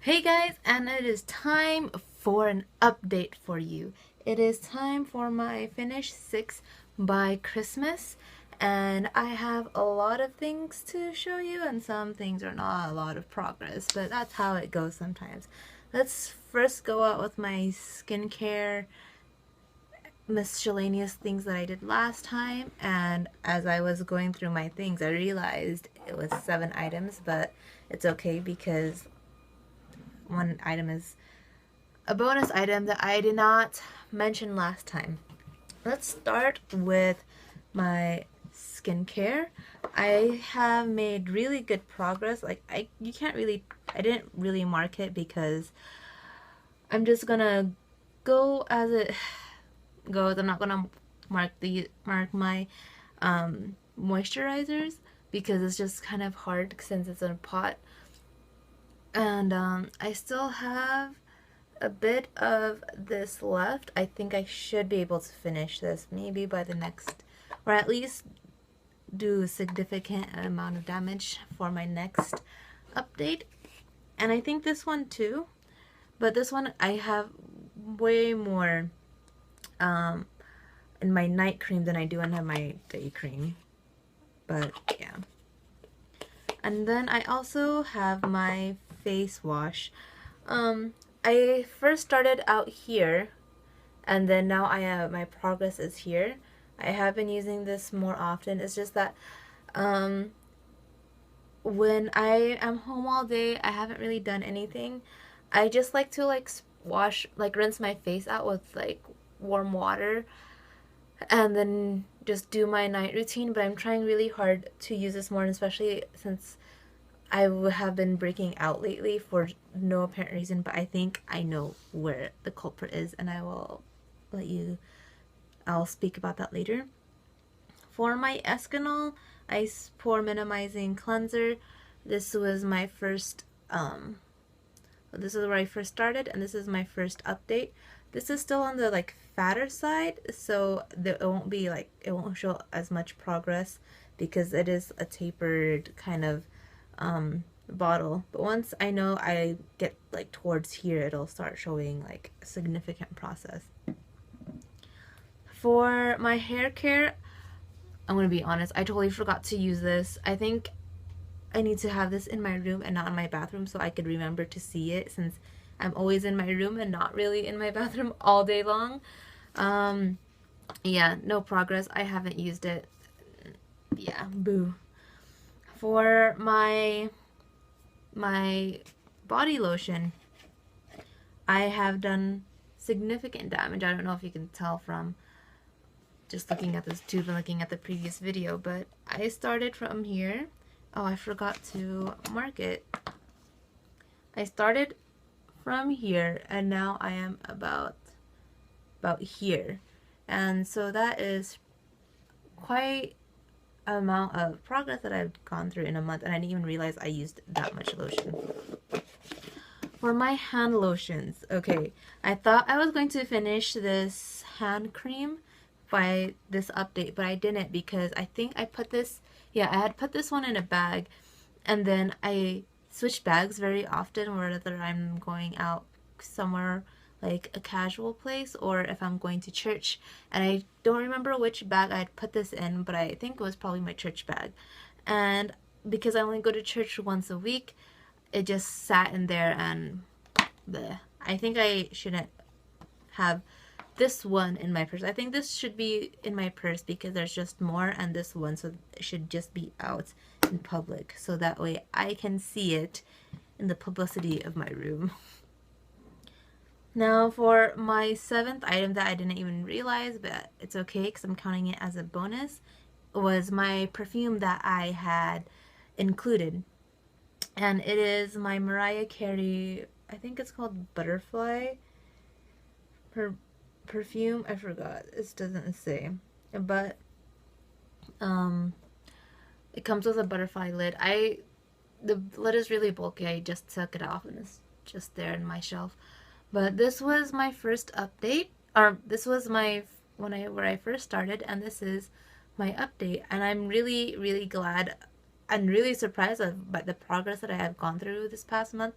Hey guys, and it is time for an update for you. It is time for my Finish 6 by Christmas, and I have a lot of things to show you, and some things are not a lot of progress, but that's how it goes sometimes. Let's first go out with my skincare miscellaneous things that I did last time, and as I was going through my things, I realized it was 7 items, but it's okay because one item is a bonus item that I did not mention last time. Let's start with my skincare. I have made really good progress. Like I didn't really mark it because I'm just gonna go as it goes. I'm not gonna mark my moisturizers because it's just kind of hard since it's in a pot. And I still have a bit of this left. I think I should be able to finish this maybe by the next, or at least do a significant amount of damage for my next update. And I think this one too, but this one I have way more in my night cream than I do in my day cream. But yeah. And then I also have my face wash. I first started out here, and then now I have my progress is here. I have been using this more often. It's just that when I am home all day, I haven't really done anything. I just like to rinse my face out with like warm water and then just do my night routine, but I'm trying really hard to use this more, especially since I have been breaking out lately for no apparent reason, but I think I know where the culprit is, and I'll speak about that later. For my Escanol Ice Pore Minimizing Cleanser, this was my first, this is where I first started, and this is my first update. This is still on the fatter side, so it won't show as much progress because it is a tapered kind of bottle. But once I know I get towards here, it'll start showing significant process. For my hair care, I'm gonna be honest, I totally forgot to use this. I think I need to have this in my room and not in my bathroom so I could remember to see it, since I'm always in my room and not really in my bathroom all day long. Yeah, no progress. I haven't used it. Yeah, boo. For my body lotion, I have done significant damage. I don't know if you can tell from just looking at this tube and looking at the previous video, but I started from here. Oh, I forgot to mark it. I started from here and now I am about here. And so that is quite an amount of progress that I've gone through in a month, and I didn't even realize I used that much lotion. For my hand lotions, okay, I thought I was going to finish this hand cream by this update, but I didn't because I think I put this, yeah, I had put this one in a bag, and then I switch bags very often, whether I'm going out somewhere like a casual place or if I'm going to church, and I don't remember which bag I'd put this in, but I think it was probably my church bag. And because I only go to church once a week, it just sat in there, and bleh. I think I shouldn't have this one in my purse. I think this should be in my purse because there's just more, and this one so it should just be out in public so that way I can see it in the publicity of my room. Now for my 7th item that I didn't even realize, but it's okay because I'm counting it as a bonus, was my perfume that I had included. And it is my Mariah Carey, I think it's called Butterfly perfume. I forgot. It doesn't say. But it comes with a butterfly lid. The lid is really bulky. I just took it off and it's just there in my shelf. But this was my first update, or this was my where I first started, and this is my update. And I'm really, really glad and really surprised by the progress that I have gone through this past month.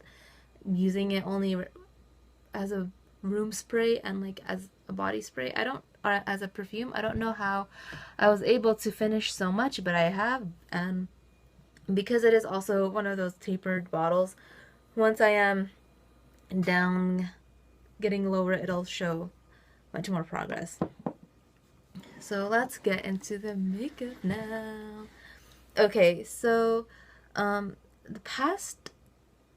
using it only as a room spray and like as a body spray. I don't, or as a perfume. I don't know how I was able to finish so much, but I have. And because it is also one of those tapered bottles, once I am down, getting lower, it'll show much more progress. So let's get into the makeup now. Okay, so the past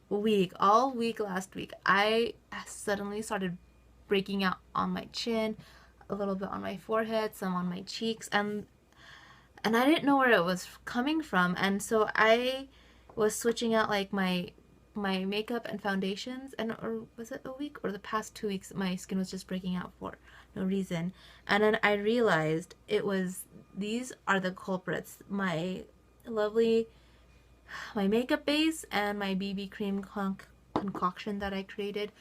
week, all week last week, I suddenly started breaking out on my chin, a little bit on my forehead, some on my cheeks, and I didn't know where it was coming from. And so I was switching out like my makeup and foundations, and or was it a week or the past 2 weeks my skin was just breaking out for no reason. And then I realized these are the culprits. My makeup base and my BB cream concoction that I created.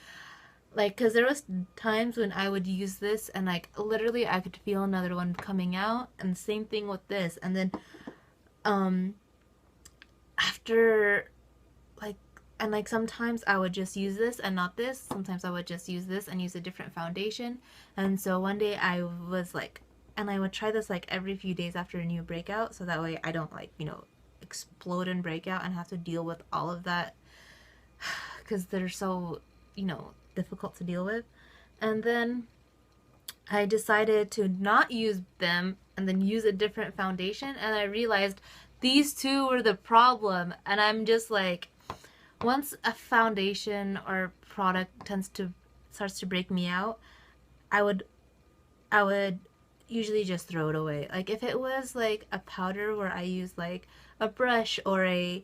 Like, because there was times when I would use this and like literally I could feel another one coming out, and same thing with this. And then after like sometimes I would just use this and not this. Sometimes I would just use this and use a different foundation. And so one day I was like, and I would try this like every few days after a new breakout, so that way I don't like, explode and break out and have to deal with all of that, because they're so, difficult to deal with. And then I decided to not use them and then use a different foundation, and I realized these two were the problem. And I'm just like, once a foundation or product starts to break me out, I would usually just throw it away. Like if it was like a powder where I use like a brush or a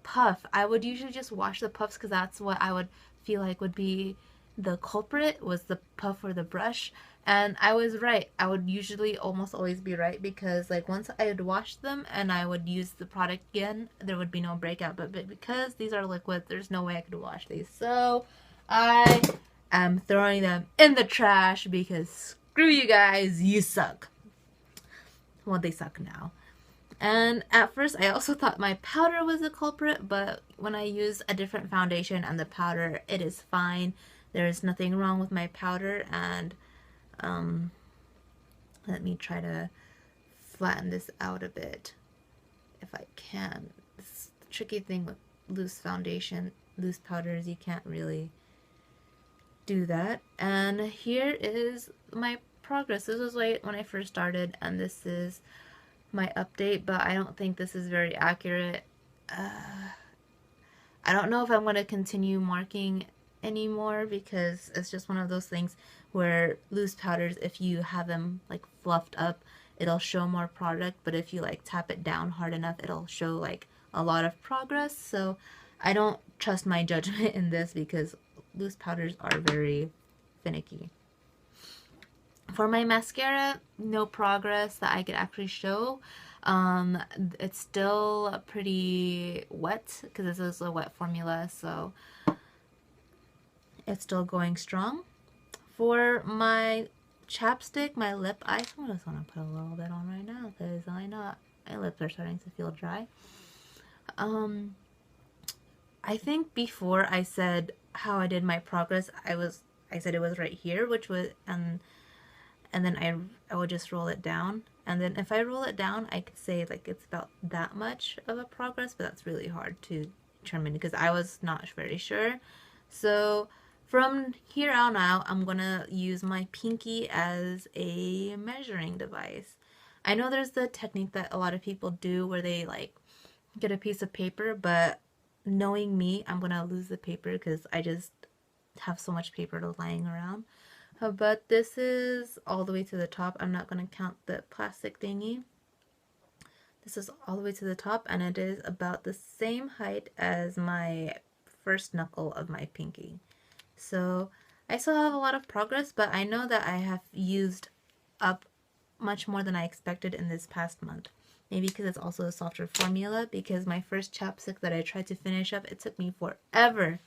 puff, I would usually just wash the puffs, because that's what I would feel like would be the culprit, was the puff or the brush. And I was right. I would usually almost always be right, because like once I would wash them and I would use the product again, there would be no breakout. But because these are liquid, there's no way I could wash these. So I am throwing them in the trash, because screw you guys, you suck. Well, they suck now. And at first I also thought my powder was the culprit, but when I use a different foundation and the powder, it is fine. There is nothing wrong with my powder. And let me try to flatten this out a bit if I can. It's the tricky thing with loose powders, you can't really do that. And here is my progress. This was when I first started, and this is my update, but I don't think this is very accurate. I don't know if I'm going to continue marking anymore, because it's just one of those things where loose powders, if you have them like fluffed up, it'll show more product, but if you like tap it down hard enough, it'll show like a lot of progress. So I don't trust my judgment in this, because loose powders are very finicky. For my mascara, no progress that I could actually show. It's still pretty wet, because this is a wet formula, so it's still going strong. For my chapstick, my lip, I just want to put a little bit on right now, because my lips are starting to feel dry. I think before I said how I did my progress, I said it was right here, which was, and then I would just roll it down. And then if I roll it down, I could say like it's about that much of a progress, but that's really hard to determine, because I was not very sure. So from here on out, I'm gonna use my pinky as a measuring device. I know there's the technique that a lot of people do where they like get a piece of paper, but knowing me, I'm gonna lose the paper, because I just have so much paper lying around. But this is all the way to the top. I'm not going to count the plastic thingy. This is all the way to the top, and it is about the same height as my first knuckle of my pinky. So I still have a lot of progress, but I know that I have used up much more than I expected in this past month. Maybe because it's also a softer formula, because my first chapstick that I tried to finish up, it took me forever.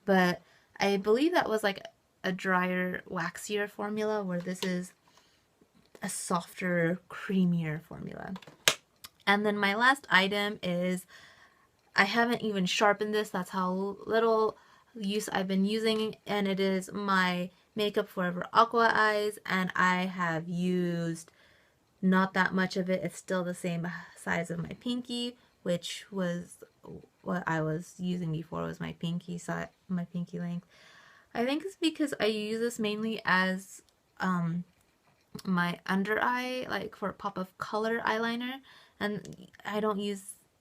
But I believe that was like a drier, waxier formula, where this is a softer, creamier formula. And then my last item is I haven't even sharpened this. That's how little use I've been using, and it is my Makeup Forever Aqua Eyes, and I have used not that much of it. It's still the same size of my pinky, which was what I was using before, was my pinky size, my pinky length. I think it's because I use this mainly as my under eye, like for a pop of color eyeliner, and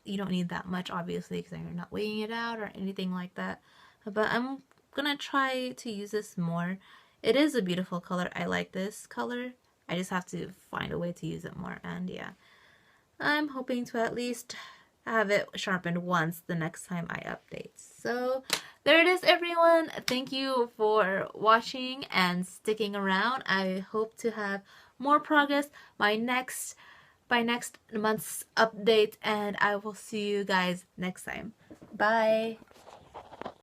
you don't need that much, obviously, because you're not weighing it out or anything like that. But I'm gonna try to use this more. It is a beautiful color. I like this color. I just have to find a way to use it more, and yeah. I'm hoping to at least have it sharpened once the next time I update. So there it is, everyone. Thank you for watching and sticking around. I hope to have more progress by next month's update, and I will see you guys next time. Bye.